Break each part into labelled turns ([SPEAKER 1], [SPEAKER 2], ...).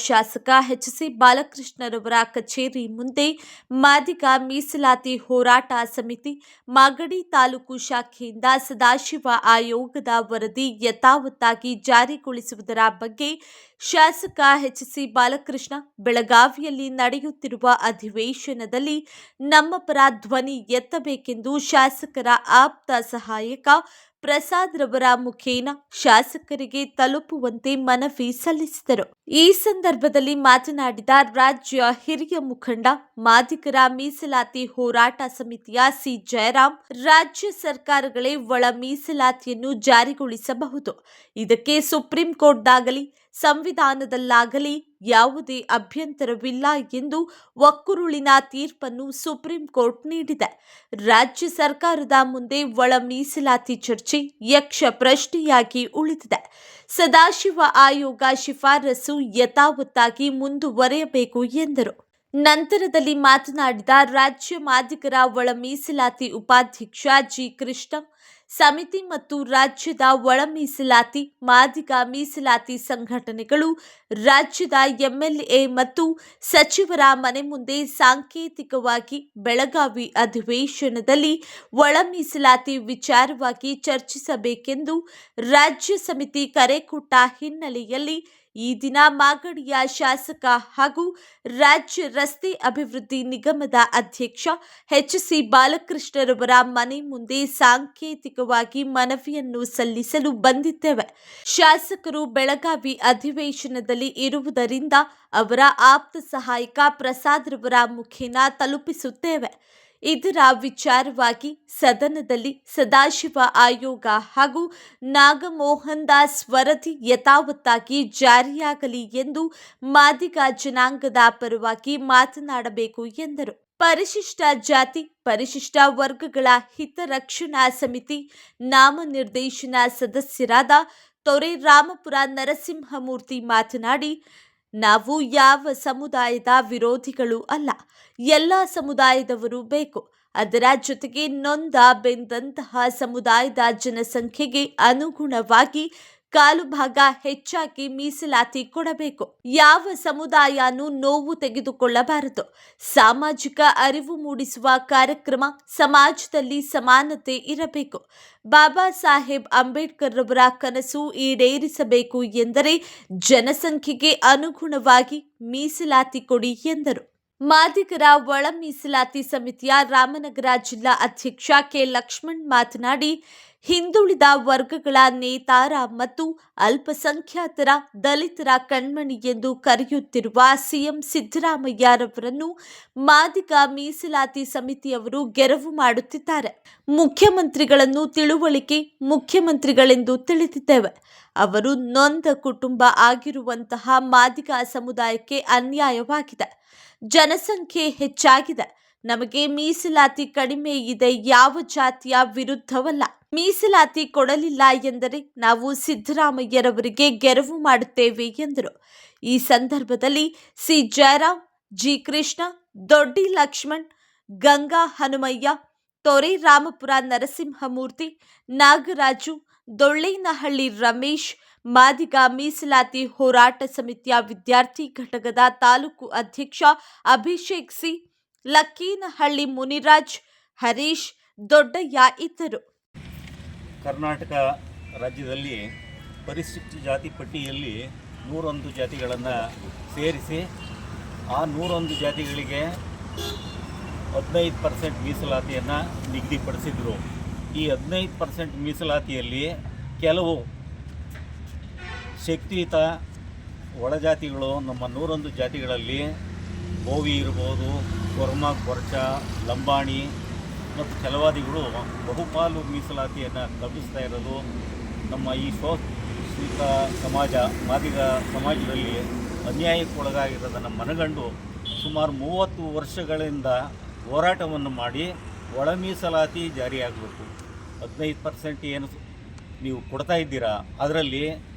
[SPEAKER 1] ಶಾಸಕ ಎಚ್.ಸಿ. ಬಾಲಕೃಷ್ಣರವರ ಕಚೇರಿ ಮುಂದೆ ಮಾದಿಗ ಮೀಸಲಾತಿ ಹೋರಾಟ ಸಮಿತಿ ಮಾಗಡಿ ತಾಲೂಕು ಶಾಖೆಯಿಂದ ಸದಾಶಿವ ಆಯೋಗದ ವರದಿ ಯಥಾವತ್ತಾಗಿ ಜಾರಿಗೊಳಿಸುವುದರ ಬಗ್ಗೆ ಶಾಸಕ ಎಚ್.ಸಿ. ಬಾಲಕೃಷ್ಣ ಬೆಳಗಾವಿಯಲ್ಲಿ ನಡೆಯುತ್ತಿರುವ ಅಧಿವೇಶನದಲ್ಲಿ ನಮ್ಮ ಪರ ಧ್ವನಿ ಎತ್ತಬೇಕೆಂದು ಶಾಸಕರ ಆಪ್ತ ಸಹಾಯಕ ಪ್ರಸಾದ್ ರವರ ಮುಖೇನ ಶಾಸಕರಿಗೆ ತಲುಪುವಂತೆ ಮನವಿ ಸಲ್ಲಿಸಿದರು. ಈ ಸಂದರ್ಭದಲ್ಲಿ ಮಾತನಾಡಿದ ರಾಜ್ಯ ಹಿರಿಯ ಮುಖಂಡ ಮಾದಿಗರ ಮೀಸಲಾತಿ ಹೋರಾಟ ಸಮಿತಿಯ ಸಿ. ಜಯರಾಮ್, ರಾಜ್ಯ ಸರ್ಕಾರಗಳೇ ಒಳ ಮೀಸಲಾತಿಯನ್ನು ಜಾರಿಗೊಳಿಸಬಹುದು. ಇದಕ್ಕೆ ಸುಪ್ರೀಂ ಕೋರ್ಟ್ದಾಗಲಿ ಸಂವಿಧಾನದಲ್ಲಾಗಲಿ ಯಾವುದೇ ಅಭ್ಯಂತರವಿಲ್ಲ ಎಂದು ಒಕ್ಕುರುಳಿನ ತೀರ್ಪನ್ನು ಸುಪ್ರೀಂ ಕೋರ್ಟ್ ನೀಡಿದೆ. ರಾಜ್ಯ ಸರ್ಕಾರದ ಮುಂದೆ ಒಳ ಮೀಸಲಾತಿ ಚರ್ಚೆ ಯಕ್ಷ ಪ್ರಶ್ನೆಯಾಗಿ ಉಳಿದಿದೆ. ಸದಾಶಿವ ಆಯೋಗ ಶಿಫಾರಸು ಯಥಾವತ್ತಾಗಿ ಮುಂದುವರೆಯಬೇಕು ಎಂದರು. ನಂತರದಲ್ಲಿ ಮಾತನಾಡಿದ ರಾಜ್ಯ ಮಾದಿಗರ ಒಳ ಮೀಸಲಾತಿ ಉಪಾಧ್ಯಕ್ಷ ಜಿ. ಕೃಷ್ಣ, ಸಮಿತಿ ಮತ್ತು ರಾಜ್ಯದ ಒಳ ಮೀಸಲಾತಿ ಮಾದಿಗ ಮೀಸಲಾತಿ ಸಂಘಟನೆಗಳು ರಾಜ್ಯದ ಎಂಎಲ್ಎ ಮತ್ತು ಸಚಿವರ ಮನೆ ಮುಂದೆ ಸಾಂಕೇತಿಕವಾಗಿ ಬೆಳಗಾವಿ ಅಧಿವೇಶನದಲ್ಲಿ ಒಳ ಮೀಸಲಾತಿ ವಿಚಾರವಾಗಿ ಚರ್ಚಿಸಬೇಕೆಂದು ರಾಜ್ಯ ಸಮಿತಿ ಕರೆ ಕೊಟ್ಟ ಹಿನ್ನೆಲೆಯಲ್ಲಿ ಈ ದಿನ ಮಾಗಡಿಯ ಶಾಸಕ ಹಾಗೂ ರಾಜ್ಯ ರಸ್ತೆ ಅಭಿವೃದ್ಧಿ ನಿಗಮದ ಅಧ್ಯಕ್ಷ ಎಚ್.ಸಿ. ಬಾಲಕೃಷ್ಣರವರ ಮನೆ ಮುಂದೆ ಸಾಂಕೇತಿಕವಾಗಿ ಮನವಿಯನ್ನು ಸಲ್ಲಿಸಲು ಬಂದಿದ್ದೇವೆ. ಶಾಸಕರು ಬೆಳಗಾವಿ ಅಧಿವೇಶನದಲ್ಲಿ ಇರುವುದರಿಂದ ಅವರ ಆಪ್ತ ಸಹಾಯಕ ಪ್ರಸಾದ್ ರವರ ಮುಖೇನ ತಲುಪಿಸುತ್ತೇವೆ. ಇದರ ವಿಚಾರವಾಗಿ ಸದನದಲ್ಲಿ ಸದಾಶಿವ ಆಯೋಗ ಹಾಗೂ ನಾಗಮೋಹನ್ ದಾಸ್ ವರದಿ ಯಥಾವತ್ತಾಗಿ ಜಾರಿಯಾಗಲಿ ಎಂದು ಮಾದಿಗ ಜನಾಂಗದ ಪರವಾಗಿ ಮಾತನಾಡಬೇಕು ಎಂದರು. ಪರಿಶಿಷ್ಟ ಜಾತಿ ಪರಿಶಿಷ್ಟ ವರ್ಗಗಳ ಹಿತರಕ್ಷಣಾ ಸಮಿತಿ ನಾಮನಿರ್ದೇಶನ ಸದಸ್ಯರಾದ ತೊರೆ ರಾಮಪುರ ನರಸಿಂಹಮೂರ್ತಿ ಮಾತನಾಡಿ, ನಾವು ಯಾವ ಸಮುದಾಯದ ವಿರೋಧಿಗಳು ಅಲ್ಲ. ಎಲ್ಲ ಸಮುದಾಯದವರು ಬೇಕು. ಅದರ ಜೊತೆಗೆ ನೊಂದ ಬೆಂದಂತಹ ಸಮುದಾಯದ ಜನಸಂಖ್ಯೆಗೆ ಅನುಗುಣವಾಗಿ ಕಾಲು ಭಾಗ ಹೆಚ್ಚಾಗಿ ಮೀಸಲಾತಿ ಕೊಡಬೇಕು. ಯಾವ ಸಮುದಾಯನೂ ನೋವು ತೆಗೆದುಕೊಳ್ಳಬಾರದು. ಸಾಮಾಜಿಕ ಅರಿವು ಮೂಡಿಸುವ ಕಾರ್ಯಕ್ರಮ, ಸಮಾಜದಲ್ಲಿ ಸಮಾನತೆ ಇರಬೇಕು. ಬಾಬಾ ಸಾಹೇಬ್ ಅಂಬೇಡ್ಕರ್ ರವರ ಕನಸು ಈಡೇರಿಸಬೇಕು ಎಂದರೆ ಜನಸಂಖ್ಯೆಗೆ ಅನುಗುಣವಾಗಿ ಮೀಸಲಾತಿ ಕೊಡಿ ಎಂದರು. ಮಾದಿಗರ ಒಳ ಮೀಸಲಾತಿ ಸಮಿತಿಯ ರಾಮನಗರ ಜಿಲ್ಲಾ ಅಧ್ಯಕ್ಷ ಕೆ. ಲಕ್ಷ್ಮಣ್ ಮಾತನಾಡಿ, ಹಿಂದುಳಿದ ವರ್ಗಗಳ ನೇತಾರ ಮತ್ತು ಅಲ್ಪಸಂಖ್ಯಾತರ ದಲಿತರ ಕಣ್ಮಣಿ ಎಂದು ಕರೆಯುತ್ತಿರುವ ಸಿಎಂ ಸಿದ್ದರಾಮಯ್ಯರವರನ್ನು ಮಾದಿಗ ಮೀಸಲಾತಿ ಸಮಿತಿಯವರು ಗೆರವು ಮಾಡುತ್ತಿದ್ದಾರೆ. ಮುಖ್ಯಮಂತ್ರಿಗಳನ್ನು ತಿಳುವಳಿಕೆ ಮುಖ್ಯಮಂತ್ರಿಗಳೆಂದು ತಿಳಿದಿದ್ದೇವೆ. ಅವರು ನೊಂದ ಕುಟುಂಬ ಆಗಿರುವಂತಹ ಮಾದಿಗ ಸಮುದಾಯಕ್ಕೆ ಅನ್ಯಾಯವಾಗಿದೆ. ಜನಸಂಖ್ಯೆ ಹೆಚ್ಚಾಗಿದೆ. ನಮಗೆ ಮೀಸಲಾತಿ ಕಡಿಮೆ ಇದೆ. ಯಾವ ಜಾತಿಯ ವಿರುದ್ಧವಲ್ಲ. ಮೀಸಲಾತಿ ಕೊಡಲಿಲ್ಲ ಎಂದರೆ ನಾವು ಸಿದ್ದರಾಮಯ್ಯರವರಿಗೆ ಗೆರವು ಮಾಡುತ್ತೇವೆ ಎಂದರು. ಈ ಸಂದರ್ಭದಲ್ಲಿ ಸಿ. ಜಯರಾಮ್, ಜಿ. ಕೃಷ್ಣ, ದೊಡ್ಡಿ ಲಕ್ಷ್ಮಣ್, ಗಂಗಾ ಹನುಮಯ್ಯ, ತೊರೆ ರಾಮಪುರ ನರಸಿಂಹಮೂರ್ತಿ, ನಾಗರಾಜು, ದೊಳ್ಳೇನಹಳ್ಳಿ ರಮೇಶ್, ಮಾದಿಗ ಮೀಸಲಾತಿ ಹೋರಾಟ ಸಮಿತಿಯ ವಿದ್ಯಾರ್ಥಿ ಘಟಕದ ತಾಲೂಕು ಅಧ್ಯಕ್ಷ ಅಭಿಷೇಕ್ ಸಿ, ಲಕ್ಕೇನಹಳ್ಳಿ ಮುನಿರಾಜ್, ಹರೀಶ್, ದೊಡ್ಡಯ್ಯ ಇದ್ದರು.
[SPEAKER 2] ಕರ್ನಾಟಕ ರಾಜ್ಯದಲ್ಲಿ ಪರಿಶಿಷ್ಟ ಜಾತಿ ಪಟ್ಟಿಯಲ್ಲಿ 101 ಜಾತಿಗಳನ್ನು ಸೇರಿಸಿ ಆ 101 ಜಾತಿಗಳಿಗೆ 15% ಮೀಸಲಾತಿಯನ್ನು ನಿಗದಿಪಡಿಸಿದರು. ಈ 15% ಮೀಸಲಾತಿಯಲ್ಲಿ ಕೆಲವು ಶಕ್ತಿಯುತ ಒಳಜಾತಿಗಳು ನಮ್ಮ 101 ಜಾತಿಗಳಲ್ಲಿ ಬೋವಿ ಇರ್ಬೋದು, ಕೊರ್ಮ, ಕೊರ್ಚ, ಲಂಬಾಣಿ ಮತ್ತು ಛಲವಾದಿಗಳು ಬಹುಪಾಲು ಮೀಸಲಾತಿಯನ್ನು ಕಲ್ಪಿಸ್ತಾ ಇರೋದು ನಮ್ಮ ಈ ಶೋಷಿತ ಸಮಾಜ ಮಾದಿಗ ಸಮಾಜದಲ್ಲಿ ಅನ್ಯಾಯಕ್ಕೊಳಗಾಗಿರೋದನ್ನು ಮನಗಂಡು ಸುಮಾರು 30 ವರ್ಷಗಳಿಂದ ಹೋರಾಟವನ್ನು ಮಾಡಿ ಒಳ ಮೀಸಲಾತಿ ಜಾರಿಯಾಗಬೇಕು. 15% ಏನು ನೀವು ಕೊಡ್ತಾ ಇದ್ದೀರಾ ಅದರಲ್ಲಿ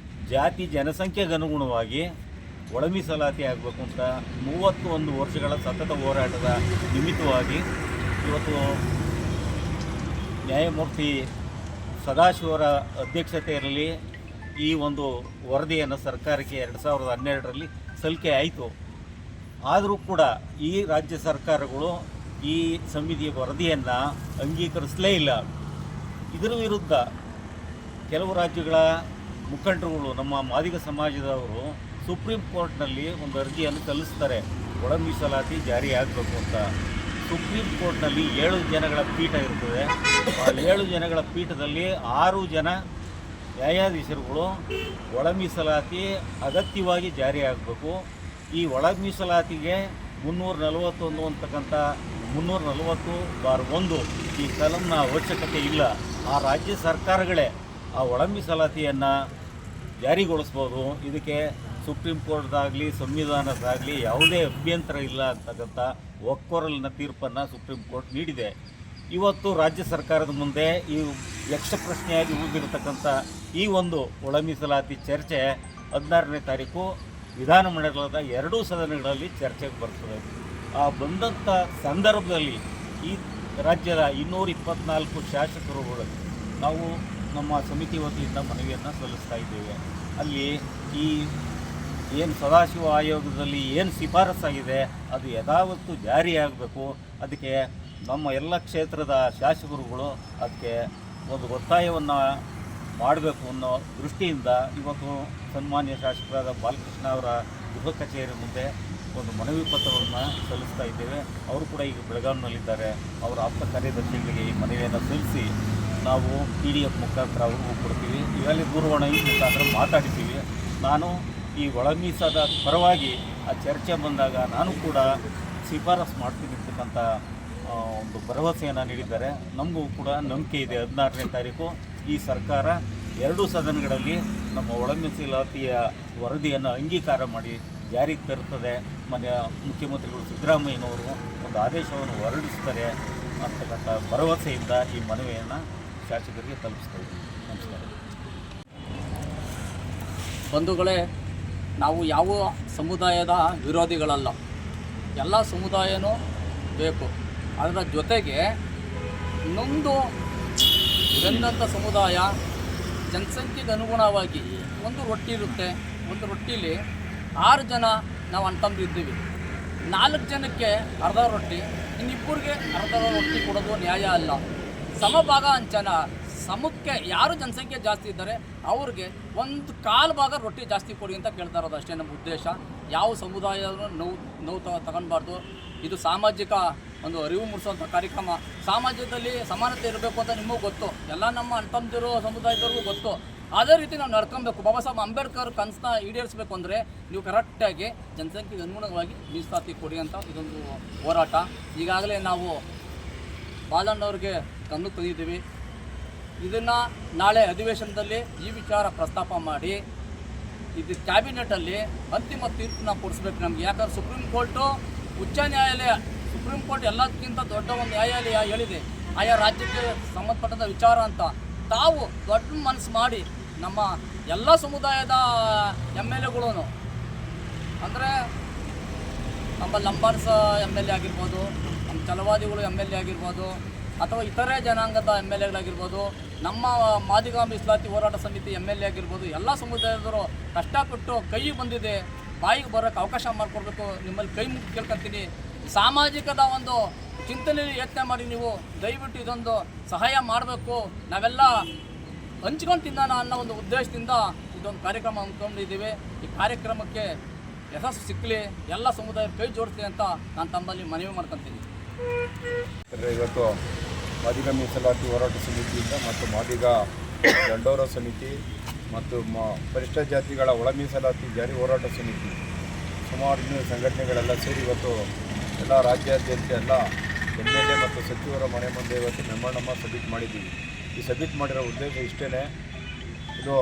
[SPEAKER 2] ಜಾತಿ ಜನಸಂಖ್ಯೆಗೆ ಅನುಗುಣವಾಗಿ ಒಳ ಮೀಸಲಾತಿ ಆಗಬೇಕು ಅಂತ 31 ವರ್ಷಗಳ ಸತತ ಹೋರಾಟದ ನಿಮಿತ್ತವಾಗಿ ಇವತ್ತು ನ್ಯಾಯಮೂರ್ತಿ ಸದಾಶಿವರ ಅಧ್ಯಕ್ಷತೆಯಲ್ಲಿ ಈ ಒಂದು ವರದಿಯನ್ನು ಸರ್ಕಾರಕ್ಕೆ 2012ರಲ್ಲಿ ಸಲ್ಲಿಕೆ ಆಯಿತು. ಆದರೂ ಕೂಡ ಈ ರಾಜ್ಯ ಸರ್ಕಾರಗಳು ಈ ಸಮಿತಿಯ ವರದಿಯನ್ನು ಅಂಗೀಕರಿಸಲೇ ಇಲ್ಲ. ಇದರ ವಿರುದ್ಧ ಕೆಲವು ರಾಜ್ಯಗಳ ಮುಖಂಡರುಗಳು, ನಮ್ಮ ಮಾದಿಗ ಸಮಾಜದವರು ಸುಪ್ರೀಂ ಕೋರ್ಟ್ನಲ್ಲಿ ಒಂದು ಅರ್ಜಿಯನ್ನು ಸಲ್ಲಿಸ್ತಾರೆ, ಒಳ ಮೀಸಲಾತಿ ಜಾರಿಯಾಗಬೇಕು ಅಂತ. ಸುಪ್ರೀಂ ಕೋರ್ಟ್ನಲ್ಲಿ 7 ಜನಗಳ ಪೀಠ ಇರ್ತದೆ. ಆ 7 ಜನಗಳ ಪೀಠದಲ್ಲಿ 6 ಜನ ನ್ಯಾಯಾಧೀಶರುಗಳು ಒಳ ಮೀಸಲಾತಿ ಅಗತ್ಯವಾಗಿ ಜಾರಿಯಾಗಬೇಕು, ಈ ಒಳ ಮೀಸಲಾತಿಗೆ 341 ಅಂತಕ್ಕಂಥ 340(1) ಈ ಕಲಂನ ಅವಶ್ಯಕತೆ ಇಲ್ಲ. ಆ ರಾಜ್ಯ ಸರ್ಕಾರಗಳೇ ಆ ಒಳ ಮೀಸಲಾತಿಯನ್ನು ಜಾರಿಗೊಳಿಸ್ಬೋದು. ಇದಕ್ಕೆ ಸುಪ್ರೀಂ ಕೋರ್ಟ್ದಾಗಲಿ ಸಂವಿಧಾನದಾಗಲಿ ಯಾವುದೇ ಅಭ್ಯಂತರ ಇಲ್ಲ ಅಂತಕ್ಕಂಥ ಒಕ್ಕೊರಲಿನ ತೀರ್ಪನ್ನು ಸುಪ್ರೀಂ ಕೋರ್ಟ್ ನೀಡಿದೆ. ಇವತ್ತು ರಾಜ್ಯ ಸರ್ಕಾರದ ಮುಂದೆ ಈ ಯಕ್ಷ ಪ್ರಶ್ನೆಯಾಗಿ ಉಳಿದಿರತಕ್ಕಂಥ ಈ ಒಂದು ಒಳ ಮೀಸಲಾತಿ ಚರ್ಚೆ 16ನೇ ತಾರೀಕು ವಿಧಾನಮಂಡಲದ 2 ಸದನಗಳಲ್ಲಿ ಚರ್ಚೆಗೆ ಬರ್ತದೆ. ಆ ಬಂದಂಥ ಸಂದರ್ಭದಲ್ಲಿ ಈ ರಾಜ್ಯದ 224 ಶಾಸಕರುಗಳು ನಾವು ನಮ್ಮ ಸಮಿತಿ ವತಿಯಿಂದ ಮನವಿಯನ್ನು ಸಲ್ಲಿಸ್ತಾ ಇದ್ದೇವೆ. ಅಲ್ಲಿ ಈ ಏನು ಸದಾಶಿವ ಆಯೋಗದಲ್ಲಿ ಏನು ಶಿಫಾರಸ್ಸಾಗಿದೆ ಅದು ಯಥಾವತ್ತು ಜಾರಿಯಾಗಬೇಕು. ಅದಕ್ಕೆ ನಮ್ಮ ಎಲ್ಲ ಕ್ಷೇತ್ರದ ಶಾಸಕರುಗಳು ಅದಕ್ಕೆ ಒಂದು ಒತ್ತಾಯವನ್ನು ಮಾಡಬೇಕು ಅನ್ನೋ ದೃಷ್ಟಿಯಿಂದ ಇವತ್ತು ಸನ್ಮಾನ್ಯ ಶಾಸಕರಾದ ಬಾಲಕೃಷ್ಣ ಅವರ ಗೃಹ ಕಚೇರಿ ಮುಂದೆ ಒಂದು ಮನವಿ ಪತ್ರವನ್ನು ಸಲ್ಲಿಸ್ತಾ ಇದ್ದೇವೆ. ಅವರು ಕೂಡ ಈಗ ಬೆಳಗಾವಿನಲ್ಲಿದ್ದಾರೆ. ಅವರ ಆಪ್ತ ಕಾರ್ಯದರ್ಶಿಗಳಿಗೆ ಈ ಮನವಿಯನ್ನು ಸಲ್ಲಿಸಿ ನಾವು PDF ಮುಖಾಂತರ ಅವ್ರಿಗೂ ಕೊಡ್ತೀವಿ. ಈಗಾಗಲೇ ದೂರವಾಣಿ ಮುಖಾಂತರ ಮಾತಾಡಿದ್ದೀವಿ. ನಾನು ಈ ಒಳ ಮೀಸಲಾದ ಪರವಾಗಿ ಆ ಚರ್ಚೆ ಬಂದಾಗ ನಾನು ಕೂಡ ಶಿಫಾರಸು ಮಾಡ್ತೀನಿ ಅಂತಕ್ಕಂಥ ಒಂದು ಭರವಸೆಯನ್ನು ನೀಡಿದ್ದಾರೆ. ನಮಗೂ ಕೂಡ ನಂಬಿಕೆ ಇದೆ 16ನೇ ತಾರೀಕು ಈ ಸರ್ಕಾರ 2 ಸದನಗಳಲ್ಲಿ ನಮ್ಮ ಒಳ ಮೀಸಲಾತಿಯ ವರದಿಯನ್ನು ಅಂಗೀಕಾರ ಮಾಡಿ ಜಾರಿಗೆ ತರುತ್ತದೆ. ಮಾನ್ಯ ಮುಖ್ಯಮಂತ್ರಿಗಳು ಸಿದ್ದರಾಮಯ್ಯನವರು ಒಂದು ಆದೇಶವನ್ನು ಹೊರಡಿಸ್ತಾರೆ ಅಂತಕ್ಕಂಥ ಭರವಸೆಯಿಂದ ಈ ಮನವಿಯನ್ನು ಶಾಸಕರಿಗೆ ತಲುಪಿಸ್ತಾ ಇದ್ದೀವಿ. ನಮಸ್ಕಾರ.
[SPEAKER 3] ಬಂಧುಗಳೇ, ನಾವು ಯಾವ ಸಮುದಾಯದ ವಿರೋಧಿಗಳಲ್ಲ, ಎಲ್ಲ ಸಮುದಾಯನೂ ಬೇಕು. ಅದರ ಜೊತೆಗೆ ಇನ್ನೊಂದು ಬೆಂದಂಥ ಸಮುದಾಯ ಜನಸಂಖ್ಯೆಗೆ ಅನುಗುಣವಾಗಿ ಒಂದು ರೊಟ್ಟಿ ಇರುತ್ತೆ. ಒಂದು ರೊಟ್ಟಿಲಿ 6 ಜನ ನಾವು ಅಣ್ತಂದಿದ್ದೀವಿ. 4 ಜನಕ್ಕೆ ಅರ್ಧ ರೊಟ್ಟಿ, ಇನ್ನಿಬ್ಬರಿಗೆ ಅರ್ಧ ರೊಟ್ಟಿ ಕೊಡೋದು ನ್ಯಾಯ ಅಲ್ಲ. ಸಮಭಾಗ ಹಂಚನ, ಸಮಕ್ಕೆ ಯಾರು ಜನಸಂಖ್ಯೆ ಜಾಸ್ತಿ ಇದ್ದಾರೆ ಅವ್ರಿಗೆ 1/4 ಭಾಗ ರೊಟ್ಟಿ ಜಾಸ್ತಿ ಕೊಡಿ ಅಂತ ಕೇಳ್ತಾ ಇರೋದು ಅಷ್ಟೇ ನಮ್ಮ ಉದ್ದೇಶ. ಯಾವ ಸಮುದಾಯವನ್ನು ನೋವು ತಗೊಳ್ಬಾರ್ದು. ಇದು ಸಾಮಾಜಿಕ ಒಂದು ಅರಿವು ಮೂಡಿಸುವಂಥ ಕಾರ್ಯಕ್ರಮ. ಸಮಾಜದಲ್ಲಿ ಸಮಾನತೆ ಇರಬೇಕು ಅಂತ ನಿಮಗೂ ಗೊತ್ತು, ಎಲ್ಲ ನಮ್ಮ ಅಣ್ತಂದಿರೋ ಸಮುದಾಯದವ್ರಿಗೂ ಗೊತ್ತು. ಅದೇ ರೀತಿ ನಾವು ನಡ್ಕೊಬೇಕು. ಬಾಬಾ ಸಾಹೇಬ್ ಅಂಬೇಡ್ಕರ್ ಕನಸನ್ನ ಈಡೇರಿಸಬೇಕು ಅಂದರೆ ನೀವು ಕರೆಕ್ಟಾಗಿ ಜನಸಂಖ್ಯೆಗೆ ಅನುಗುಣವಾಗಿ ಮೀಸಲಾತಿ ಕೊಡಿ ಅಂತ ಇದೊಂದು ಹೋರಾಟ. ಈಗಾಗಲೇ ನಾವು ಬಾಲಣ್ಣವ್ರಿಗೆ ಗಮನಕ್ಕೆ ತಂದಿದ್ದೀವಿ. ಇದನ್ನು ನಾಳೆ ಅಧಿವೇಶನದಲ್ಲಿ ಈ ವಿಚಾರ ಪ್ರಸ್ತಾಪ ಮಾಡಿ ಇದು ಕ್ಯಾಬಿನೆಟಲ್ಲಿ ಅಂತಿಮ ತೀರ್ಪನ್ನ ಕೊಡಿಸ್ಬೇಕು ನಮಗೆ. ಯಾಕಂದ್ರೆ ಸುಪ್ರೀಂ ಕೋರ್ಟು, ಉಚ್ಚ ನ್ಯಾಯಾಲಯ, ಸುಪ್ರೀಂ ಕೋರ್ಟ್ ಎಲ್ಲದಕ್ಕಿಂತ ದೊಡ್ಡ ಒಂದು ನ್ಯಾಯಾಲಯ ಹೇಳಿದೆ ಆಯಾ ರಾಜ್ಯಕ್ಕೆ ಸಂಬಂಧಪಟ್ಟಂಥ ವಿಚಾರ ಅಂತ. ತಾವು ದೊಡ್ಡ ಮನಸ್ಸು ಮಾಡಿ ನಮ್ಮ ಎಲ್ಲ ಸಮುದಾಯದ MLAಗಳು ಅಂದರೆ ನಮ್ಮ ಲಂಬಾರ್ಸ್ MLA ಆಗಿರ್ಬೋದು, ನಮ್ಮ ಛಲವಾದಿಗಳು MLA ಆಗಿರ್ಬೋದು, ಅಥವಾ ಇತರೆ ಜನಾಂಗದ MLAಗಳಾಗಿರ್ಬೋದು, ನಮ್ಮ ಮಾದಿಗ ಮೀಸಲಾತಿ ಹೋರಾಟ ಸಮಿತಿ MLA ಆಗಿರ್ಬೋದು, ಎಲ್ಲ ಸಮುದಾಯದವರು ಕಷ್ಟಪಟ್ಟು ಕೈ ಬಂದಿದೆ, ಬಾಯಿಗೆ ಬರೋಕ್ಕೆ ಅವಕಾಶ ಮಾಡಿಕೊಡ್ಬೇಕು. ನಿಮ್ಮಲ್ಲಿ ಕೈ ಮುಗಿ ಕೇಳ್ಕೊತೀನಿ. ಸಾಮಾಜಿಕದ ಒಂದು ಚಿಂತನೆಯಲ್ಲಿ ಯತ್ನ ಮಾಡಿ ನೀವು ದಯವಿಟ್ಟು ಇದೊಂದು ಸಹಾಯ ಮಾಡಬೇಕು. ನಾವೆಲ್ಲ ಹಂಚ್ಕೊಂಡು ತಿನ್ನೋಣ ಅನ್ನೋ ಒಂದು ಉದ್ದೇಶದಿಂದ ಇದೊಂದು ಕಾರ್ಯಕ್ರಮ ಹಮ್ಮಿಕೊಂಡಿದ್ದೀವಿ. ಈ ಕಾರ್ಯಕ್ರಮಕ್ಕೆ ಯಶಸ್ಸು ಸಿಕ್ಕಲಿ, ಎಲ್ಲ ಸಮುದಾಯದ ಕೈ ಜೋಡಿಸ್ತೀನಿ ಅಂತ ನಾನು ತಮ್ಮಲ್ಲಿ ಮನವಿ ಮಾಡ್ಕೊತೀನಿ.
[SPEAKER 4] ಇವತ್ತು ಮಾದಿಗ ಮೀಸಲಾತಿ ಹೋರಾಟ ಸಮಿತಿಯಿಂದ ಮತ್ತು ಮಾದಿಗ ದಂಡೋರ ಸಮಿತಿ ಮತ್ತು ಪರಿಷ್ಠ ಜಾತಿಗಳ ಒಳ ಮೀಸಲಾತಿ ಜಾರಿ ಹೋರಾಟ ಸಮಿತಿ ಸುಮಾರು ಇನ್ನೂ ಸಂಘಟನೆಗಳೆಲ್ಲ ಸೇರಿ ಇವತ್ತು ಎಲ್ಲ ರಾಜ್ಯಾದ್ಯಂತ ಎಲ್ಲ MLA ಮತ್ತು ಸಚಿವರ ಮನೆ ಮುಂದೆ ಇವತ್ತು ಮೆಮೊರಂಡಮ್ ಸಬ್ಮಿಟ್ ಮಾಡಿದ್ದೀವಿ. ಈ ಸಬ್ಮಿಟ್ ಮಾಡಿರೋ ಉದ್ದೇಶ ಇಷ್ಟೇ. ಇದು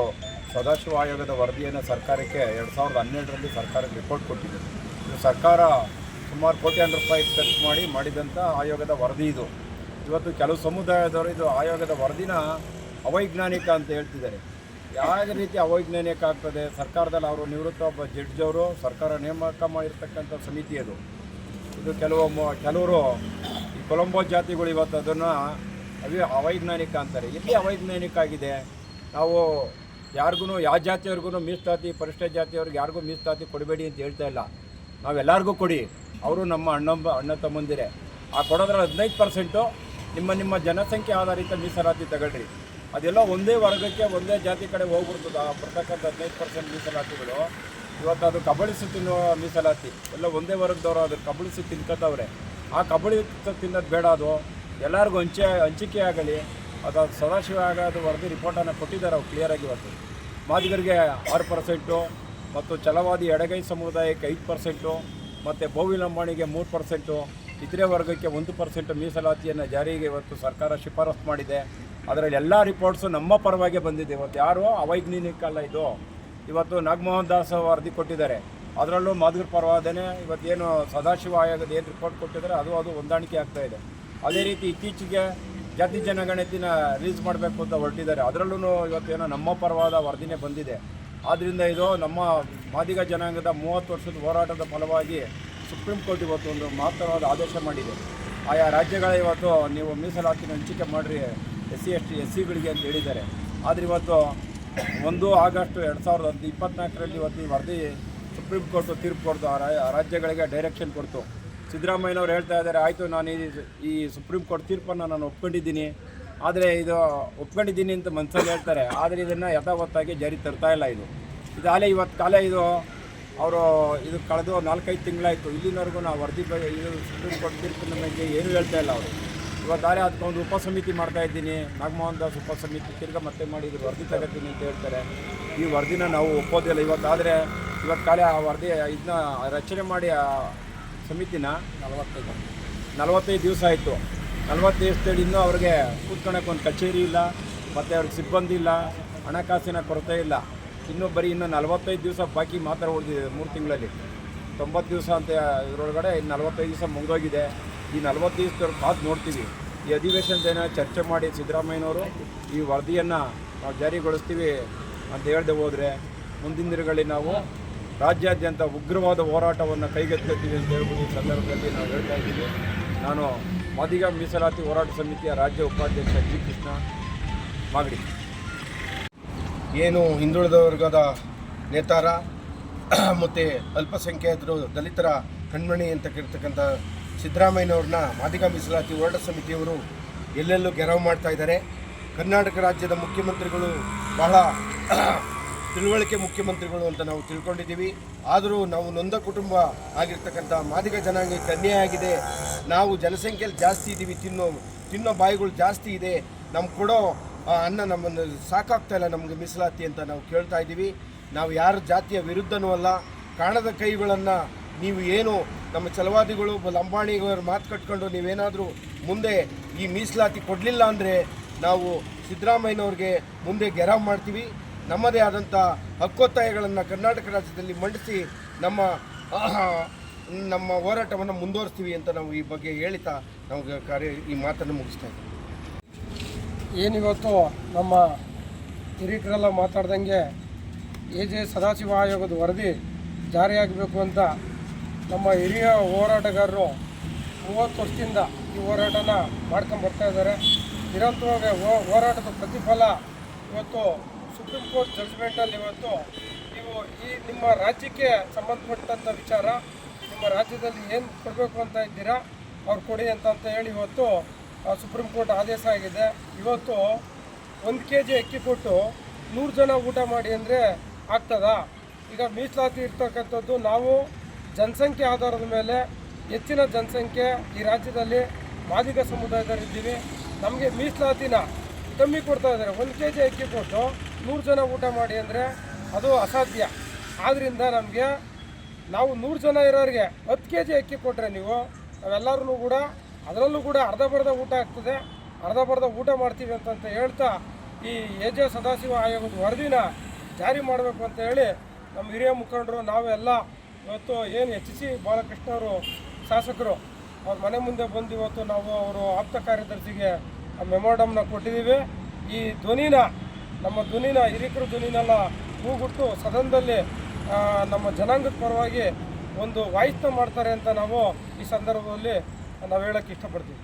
[SPEAKER 4] ಸದಾಶಿವ ಆಯೋಗದ ವರದಿಯನ್ನು ಸರ್ಕಾರಕ್ಕೆ 2012ರಲ್ಲಿ ಸರ್ಕಾರಕ್ಕೆ ರಿಪೋರ್ಟ್ ಕೊಟ್ಟಿದೆ. ಇದು ಸರ್ಕಾರ ಸುಮಾರು ಕೋಟ್ಯಾಂತರ ರೂಪಾಯಿ ಖರ್ಚು ಮಾಡಿದಂಥ ಆಯೋಗದ ವರದಿ ಇದು. ಇವತ್ತು ಕೆಲವು ಸಮುದಾಯದವರು ಇದು ಆಯೋಗದ ವರದಿನ ಅವೈಜ್ಞಾನಿಕ ಅಂತ ಹೇಳ್ತಿದ್ದಾರೆ. ಯಾವ ರೀತಿ ಅವೈಜ್ಞಾನಿಕ ಆಗ್ತದೆ? ಸರ್ಕಾರದಲ್ಲಿ ಅವರು ನಿವೃತ್ತ ಒಬ್ಬ ಜಡ್ಜ್ ಅವರು ಸರ್ಕಾರ ನೇಮಕ ಮಾಡಿರ್ತಕ್ಕಂಥ ಸಮಿತಿ ಅದು. ಇದು ಕೆಲವರು ಈ ಕೊಲಂಬೋ ಜಾತಿಗಳು ಇವತ್ತು ಅದನ್ನು ಅವೈಜ್ಞಾನಿಕ ಅಂತಾರೆ. ಎಲ್ಲಿ ಅವೈಜ್ಞಾನಿಕ ಆಗಿದೆ? ನಾವು ಯಾರಿಗೂ ಯಾವ ಜಾತಿಯವ್ರಿಗೂ ಮೀಸಲಾತಿ, ಪರಿಶಿಷ್ಟ ಜಾತಿಯವ್ರಿಗೆ ಯಾರಿಗೂ ಮೀಸಲಾತಿ ಕೊಡಬೇಡಿ ಅಂತ ಹೇಳ್ತಾ ಇಲ್ಲ. ನಾವೆಲ್ಲರಿಗೂ ಕೊಡಿ, ಅವರು ನಮ್ಮ ಅಣ್ಣ ತಮ್ಮಂದಿರೇ. ಆ ಕೊಡೋದ್ರ 15% ನಿಮ್ಮ ಜನಸಂಖ್ಯೆ ಆಧಾರಿತ ಮೀಸಲಾತಿ ತಗೊಳ್ರಿ. ಅದೆಲ್ಲ ಒಂದೇ ವರ್ಗಕ್ಕೆ ಒಂದೇ ಜಾತಿ ಕಡೆ ಹೋಗ್ಬಿಡ್ತದೆ. ಬರ್ತಕ್ಕಂಥ 15% ಮೀಸಲಾತಿಗಳು ಇವತ್ತು ಅದು ಕಬಳಿಸಿ ತಿನ್ನುವ ಮೀಸಲಾತಿ. ಎಲ್ಲ ಒಂದೇ ವರ್ಗದವರು ಅದ್ರ ಕಬಳಿಸಿ ತಿನ್ಕೋತವ್ರೆ. ಆ ಕಬಳಿಸಿ ತಿನ್ನೋದು ಬೇಡ, ಅದು ಎಲ್ಲರಿಗೂ ಹಂಚಿಕೆ ಆಗಲಿ. ಅದು ಸದಾಶಿವ ಆಗೋದು ವರದಿ ರಿಪೋರ್ಟನ್ನು ಕೊಟ್ಟಿದ್ದಾರೆ ಅವ್ರು ಕ್ಲಿಯರಾಗಿ. ಇವತ್ತು ಮಾದಿಗರಿಗೆ 6% ಮತ್ತು ಛಲವಾದಿ ಎಡಗೈ ಸಮುದಾಯಕ್ಕೆ 5% ಮತ್ತು ಬೋವಿ ಲಂಬಾಣಿಗೆ 3%, ಇತರೆ ವರ್ಗಕ್ಕೆ 1% ಮೀಸಲಾತಿಯನ್ನು ಜಾರಿಗೆ ಇವತ್ತು ಸರ್ಕಾರ ಶಿಫಾರಸು ಮಾಡಿದೆ. ಅದರಲ್ಲಿ ಎಲ್ಲ ರಿಪೋರ್ಟ್ಸು ನಮ್ಮ ಪರವಾಗಿ ಬಂದಿದೆ. ಇವತ್ತು ಯಾರು ಅವೈಜ್ಞಾನಿಕ ಅಲ್ಲ ಇದು. ಇವತ್ತು ನಾಗಮೋಹನ್ ದಾಸ್ ವರದಿ ಕೊಟ್ಟಿದ್ದಾರೆ, ಅದರಲ್ಲೂ ಮಾದಿಗರ ಪರವಾದನೆ. ಇವತ್ತೇನು ಸದಾಶಿವ ಆಯೋಗದ ಏನು ರಿಪೋರ್ಟ್ ಕೊಟ್ಟಿದ್ದಾರೆ ಅದು ಹೊಂದಾಣಿಕೆ ಆಗ್ತಾಯಿದೆ. ಅದೇ ರೀತಿ ಇತ್ತೀಚೆಗೆ ಜಾತಿ ಜನಗಣತಿನ ರಿಲೀಸ್ ಮಾಡಬೇಕು ಅಂತ ಹೊರಟಿದ್ದಾರೆ, ಅದರಲ್ಲೂ ಇವತ್ತೇನೋ ನಮ್ಮ ಪರವಾದ ವರದಿನೇ ಬಂದಿದೆ. ಆದ್ದರಿಂದ ಇದು ನಮ್ಮ ಮಾದಿಗ ಜನಾಂಗದ 30 ವರ್ಷದ ಹೋರಾಟದ ಫಲವಾಗಿ ಸುಪ್ರೀಂ ಕೋರ್ಟ್ ಇವತ್ತು ಒಂದು ಮಹತ್ತರವಾದ ಆದೇಶ ಮಾಡಿದೆ. ಆಯಾ ರಾಜ್ಯಗಳ ಇವತ್ತು ನೀವು ಮೀಸಲಾತಿನ ಹಂಚಿಕೆ ಮಾಡಿರಿ SC/SCಗಳಿಗೆ ಅಂತ ಹೇಳಿದ್ದಾರೆ. ಆದರೆ ಇವತ್ತು 1 ಆಗಸ್ಟ್ 2024 ಇವತ್ತು ಈ ವರದಿ ಸುಪ್ರೀಂ ಕೋರ್ಟು ತೀರ್ಪು ಕೊಡ್ತು, ಆ ರಾಜ್ಯಗಳಿಗೆ ಡೈರೆಕ್ಷನ್ ಕೊಡ್ತು. ಸಿದ್ದರಾಮಯ್ಯನವ್ರು ಹೇಳ್ತಾ ಇದ್ದಾರೆ, ಆಯಿತು ನಾನು ಈ ಸುಪ್ರೀಂ ಕೋರ್ಟ್ ತೀರ್ಪನ್ನು ನಾನು ಒಪ್ಕೊಂಡಿದ್ದೀನಿ, ಆದರೆ ಇದು ಒಪ್ಕೊಂಡಿದ್ದೀನಿ ಅಂತ ಮನಸ್ಸಲ್ಲಿ ಹೇಳ್ತಾರೆ, ಆದರೆ ಇದನ್ನು ಯಥಾವತ್ತಾಗಿ ಜಾರಿ ತರ್ತಾ ಇಲ್ಲ. ಇದು ಆಲೇ ಇವತ್ತು ಕಾಲೇ ಇದು ಅವರು ಇದು ಕಳೆದು 4-5 ತಿಂಗಳಾಯಿತು. ಇಲ್ಲಿನವರೆಗೂ ನಾವು ವರದಿ ಇದು ಸುಪ್ರೀಂ ಕೋರ್ಟ್ ತೀರ್ಪಿನ ಬಗ್ಗೆ ಏನೂ ಹೇಳ್ತಾ ಇಲ್ಲ ಅವರು. ಇವತ್ತಾರೆ ಅದಕ್ಕೊಂದು ಉಪಸಮಿತಿ ಮಾಡ್ತಾಯಿದ್ದೀನಿ, ನಾಗಮೋಹನ್ ದಾಸ್ ಉಪಸಮಿತಿ ತಿರ್ಗ ಮತ್ತೆ ಮಾಡಿ ಇದು ವರದಿ ತಗೋತೀನಿ ಅಂತ ಹೇಳ್ತಾರೆ. ಈ ವರದಿನ ನಾವು ಒಪ್ಪೋದಿಲ್ಲ. ಇವತ್ತು ಕಾಲೇ ಆ ವರದಿ ಇದನ್ನ ರಚನೆ ಮಾಡಿ ಆ ಸಮಿತಿನ 45 ದಿವಸ ಆಯಿತು. 45 ದಿವಸದಲ್ಲಿ ಇನ್ನೂ ಅವ್ರಿಗೆ ಕೂತ್ಕೊಳ್ಳೋಕೆ ಒಂದು ಕಚೇರಿ ಇಲ್ಲ, ಮತ್ತು ಅವ್ರಿಗೆ ಸಿಬ್ಬಂದಿ ಇಲ್ಲ, ಹಣಕಾಸಿನ ಕೊರತೆ ಇಲ್ಲ. ಇನ್ನೂ 45 ದಿವಸ ಬಾಕಿ ಮಾತ್ರ ಉಳಿದಿದೆ 3 ತಿಂಗಳಲ್ಲಿ. 90 ದಿವಸ ಅಂತ ಇದರೊಳಗಡೆ 45 ದಿವಸ ಮುಗಿದೋಗಿದೆ. ಈ 40 ದಿವಸದವ್ರು ಕಾದು ನೋಡ್ತೀವಿ. ಈ ಅಧಿವೇಶನದ ಚರ್ಚೆ ಮಾಡಿ ಸಿದ್ದರಾಮಯ್ಯನವರು ಈ ವರದಿಯನ್ನು ನಾವು ಜಾರಿಗೊಳಿಸ್ತೀವಿ ಅಂತ ಹೇಳದೆ ಹೋದರೆ ಮುಂದಿನ ದಿನಗಳಲ್ಲಿ ನಾವು ರಾಜ್ಯಾದ್ಯಂತ ಉಗ್ರವಾದ ಹೋರಾಟವನ್ನು ಕೈಗೆತ್ತಿಕೊಳ್ತೀವಿ ಅಂತ ಹೇಳ್ಬೋದು. ಈ ಸಂದರ್ಭದಲ್ಲಿ ನಾವು ಹೇಳ್ತಾ ಇದ್ದೀವಿ. ನಾನು ಮಾದಿಗ ಮೀಸಲಾತಿ ಹೋರಾಟ ಸಮಿತಿಯ ರಾಜ್ಯ ಉಪಾಧ್ಯಕ್ಷ ಜಿ ಕೃಷ್ಣ ಮಾಗಡಿ.
[SPEAKER 5] ಏನು ಹಿಂದುಳಿದ ವರ್ಗದ ನೇತಾರ ಮತ್ತು ಅಲ್ಪಸಂಖ್ಯಾತರು ದಲಿತರ ಕಣ್ಮಣಿ ಅಂತ ಕರೀತಕ್ಕಂಥ ಸಿದ್ದರಾಮಯ್ಯನವ್ರನ್ನ ಮಾದಿಗ ಮೀಸಲಾತಿ ಹೋರಾಟ ಸಮಿತಿಯವರು ಎಲ್ಲೆಲ್ಲೂ ಗೆರವು ಮಾಡ್ತಾ ಇದ್ದಾರೆ. ಕರ್ನಾಟಕ ರಾಜ್ಯದ ಮುಖ್ಯಮಂತ್ರಿಗಳು ಬಹಳ ತಿಳುವಳಿಕೆ ಮುಖ್ಯಮಂತ್ರಿಗಳು ಅಂತ ನಾವು ತಿಳ್ಕೊಂಡಿದ್ದೀವಿ. ಆದರೂ ನಾವು ನೊಂದ ಕುಟುಂಬ ಆಗಿರ್ತಕ್ಕಂಥ ಮಾದಿಗ ಜನಾಂಗಕ್ಕೆ ಅನ್ಯಾಯ ಆಗಿದೆ. ನಾವು ಜನಸಂಖ್ಯೆಯಲ್ಲಿ ಜಾಸ್ತಿ ಇದ್ದೀವಿ, ತಿನ್ನೋ ಬಾಯಿಗಳು ಜಾಸ್ತಿ ಇದೆ, ನಮ್ಗೆ ಕೊಡೋ ಅನ್ನ ನಮ್ಮನ್ನು ಸಾಕಾಗ್ತಾ ಇಲ್ಲ ನಮಗೆ ಮೀಸಲಾತಿ ಅಂತ ನಾವು ಕೇಳ್ತಾ ಇದ್ದೀವಿ. ನಾವು ಯಾರ ಜಾತಿಯ ವಿರುದ್ಧನೂ ಅಲ್ಲ. ಕಾಣದ ಕೈಗಳನ್ನು ನೀವು ಏನು ನಮ್ಮ ಛಲವಾದಿಗಳು ಲಂಬಾಣಿಗವರು ಮಾತು ಕಟ್ಕೊಂಡು ನೀವೇನಾದರೂ ಮುಂದೆ ಈ ಮೀಸಲಾತಿ ಕೊಡಲಿಲ್ಲ ಅಂದರೆ ನಾವು ಸಿದ್ದರಾಮಯ್ಯನವ್ರಿಗೆ ಮುಂದೆ ಗೆರವು ಮಾಡ್ತೀವಿ. ನಮ್ಮದೇ ಆದಂಥ ಹಕ್ಕೊತ್ತಾಯಗಳನ್ನು ಕರ್ನಾಟಕ ರಾಜ್ಯದಲ್ಲಿ ಮಂಡಿಸಿ ನಮ್ಮ ಹೋರಾಟವನ್ನು ಮುಂದುವರಿಸ್ತೀವಿ ಅಂತ ನಾವು ಈ ಬಗ್ಗೆ ಹೇಳ್ತಾ ನಾವು ಈ ಮಾತನ್ನು ಮುಗಿಸ್ತಾ ಇದ್ದೀವಿ.
[SPEAKER 6] ಏನಿವತ್ತು ನಮ್ಮ ಹಿರಿಕರೆಲ್ಲ ಮಾತಾಡ್ದಂಗೆ AJ ಸದಾಶಿವ ಆಯೋಗದ ವರದಿ ಜಾರಿಯಾಗಬೇಕು ಅಂತ ನಮ್ಮ ಹಿರಿಯ ಹೋರಾಟಗಾರರು 30 ವರ್ಷದಿಂದ ಈ ಹೋರಾಟನ ಮಾಡ್ಕೊಂಡು ಬರ್ತಾ ಇದ್ದಾರೆ. ನಿರಂತರವಾಗಿ ಹೋರಾಟದ ಪ್ರತಿಫಲ ಇವತ್ತು ಸುಪ್ರೀಂ ಕೋರ್ಟ್ ಜಡ್ಜ್ಮೆಂಟಲ್ಲಿ ಇವತ್ತು ನೀವು ನಿಮ್ಮ ರಾಜ್ಯಕ್ಕೆ ಸಂಬಂಧಪಟ್ಟಂಥ ವಿಚಾರ, ನಿಮ್ಮ ರಾಜ್ಯದಲ್ಲಿ ಏನು ಕೊಡಬೇಕು ಅಂತ ಇದ್ದೀರಾ ಅವ್ರು ಕೊಡಿ ಅಂತ ಹೇಳಿ ಇವತ್ತು ಸುಪ್ರೀಂ ಕೋರ್ಟ್ ಆದೇಶ ಆಗಿದೆ. ಇವತ್ತು 1 kg ಅಕ್ಕಿ ಕೊಟ್ಟು 100 ಜನ ಊಟ ಮಾಡಿ ಅಂದರೆ ಆಗ್ತದಾ? ಈಗ ಮೀಸಲಾತಿ ಇರ್ತಕ್ಕಂಥದ್ದು ನಾವು ಜನಸಂಖ್ಯೆ ಆಧಾರದ ಮೇಲೆ ಹೆಚ್ಚಿನ ಜನಸಂಖ್ಯೆ ಈ ರಾಜ್ಯದಲ್ಲಿ ಮಾದಿಗ ಸಮುದಾಯದಲ್ಲಿದ್ದೀವಿ. ನಮಗೆ ಮೀಸಲಾತಿನ ಕಮ್ಮಿ ಕೊಡ್ತಾ ಇದ್ದಾರೆ. 1 kg ಅಕ್ಕಿ ಕೊಟ್ಟು 100 ಜನ ಊಟ ಮಾಡಿ ಅಂದರೆ ಅದು ಅಸಾಧ್ಯ. ಆದ್ದರಿಂದ ನಾವು 100 ಜನ ಇರೋರಿಗೆ 10 kg ಅಕ್ಕಿ ಕೊಟ್ಟರೆ ನಾವೆಲ್ಲರೂ ಕೂಡ ಅದರಲ್ಲೂ ಕೂಡ ಅರ್ಧಬರ್ಧ ಊಟ ಆಗ್ತದೆ, ಅರ್ಧಬರ್ಧ ಊಟ ಮಾಡ್ತೀವಿ ಅಂತ ಹೇಳ್ತಾ ಈ AJ ಸದಾಶಿವ ಆಯೋಗದ ವರದಿನ ಜಾರಿ ಮಾಡಬೇಕು ಅಂತ ಹೇಳಿ ನಮ್ಮ ಹಿರಿಯ ಮುಖಂಡರು ನಾವೆಲ್ಲ ಇವತ್ತು ಏನು HC ಬಾಲಕೃಷ್ಣ ಅವರು ಶಾಸಕರು ಅವ್ರ ಮನೆ ಮುಂದೆ ಬಂದು ಇವತ್ತು ನಾವು ಅವರು ಆಪ್ತ ಕಾರ್ಯದರ್ಶಿಗೆ ಮೆಮೊರಾಂಡಮ್ನ ಕೊಟ್ಟಿದ್ದೀವಿ. ಈ ನಮ್ಮ ಧ್ವನಿನ ಹಿರಿಕರ ಧ್ವನಿನೆಲ್ಲ ಕೂಗುಟ್ಟು ಸದನದಲ್ಲಿ ನಮ್ಮ ಜನಾಂಗದ ಪರವಾಗಿ ಒಂದು ವಾಯ್ಸ್ನ ಮಾಡ್ತಾರೆ ಅಂತ ನಾವು ಈ ಸಂದರ್ಭದಲ್ಲಿ ನಾವು ಹೇಳೋಕ್ಕೆ ಇಷ್ಟಪಡ್ತೀವಿ.